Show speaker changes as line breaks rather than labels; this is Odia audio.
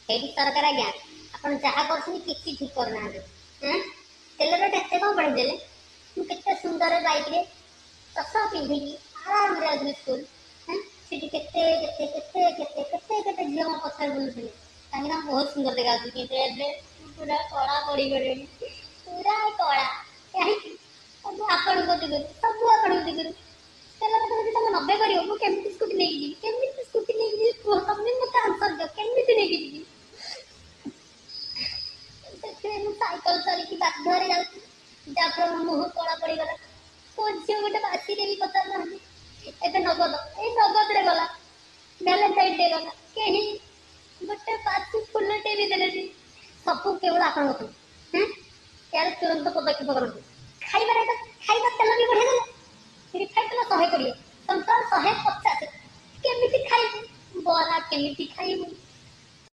ହେଇଠି ସରକାର ଆଜ୍ଞା ଆପଣ ଯାହା କରୁଛନ୍ତି କିଛି ଠିକ୍ କରୁନାହାନ୍ତି। ତେଲ ରେଟ୍ ଏତେ କଣ ବଢ଼େଇଦେଲେ? ମୁଁ କେତେ ସୁନ୍ଦର ବାଇକ୍ରେ ଚଷ ପିନ୍ଧିକି ଆରାମରେ ଯାଉଥିଲି ସ୍କୁଲ। ସେଠି କେତେ କେତେ କେତେ କେତେ କେତେ କେତେ ଝିଅ ମୋ ପଛରେ ବୁଲୁଥିଲେ କାହିଁକିନା ବହୁତ ସୁନ୍ଦର ଦେଖାଯାଉଛି। କିନ୍ତୁ ଏବେ ପୁରା କଳା ପଡ଼ିଗଲେଣି, ପୁରା କଳା। କାହିଁକି? ସବୁ ଆପଣଙ୍କ ଯୋଗୁଁ, ସବୁ ଆପଣଙ୍କ ଯୋଗୁଁ। ତେଲ କଥା ଯଦି ତମେ 90 କରିବ ମୁଁ କେମିତି ସ୍କୁଟି ନେଇକି ଯିବି? କେମିତି ସ୍କୁଟି ନେଇକି ଯିବି କୁହ? ତମେ ମତେ ଆନ୍ସର ଦିଅ, କେମିତି ନେଇକି ଯିବି? ସେଥିପାଇଁ ମୁଁ ସାଇକେଲ ଚଢ଼ିକି ବାଧ୍ୟରେ ଯାଉଛି, ଯାହାଫଳରେ ମୋ ମୁହଁ କଳା ପଡ଼ିଗଲା। କୋଉ ଝିଅ ଗୋଟେ ବାସିରେ ବି ପଚାରୁନାହାନ୍ତି। ଏବେ ନଗଦ, ଏଇ ନଗଦରେ ଗଲା, ଭ୍ୟାଲେଣ୍ଟାଇନ୍ ଡେ ଗଲା, କେହି ଗୋଟେ ବାସି ଫୁଲଟେ ବି ଦେଲେନି। ସବୁ କେବଳ ଆପଣଙ୍କ ପାଇଁ। ଏହାର ତୁରନ୍ତ ପଦକ୍ଷେପ କରନ୍ତୁ। ଖାଇବାରେ ଖାଇବା ତେଲ ବି ବଢ଼େଇ ଦେଲେ। ରିଫାଇନ୍ ତେଲ 120, ସନଫ୍ଲାୱାର 150। କେମିତି ଖାଇବୁ? ବରା କେମିତି ଖାଇବୁ?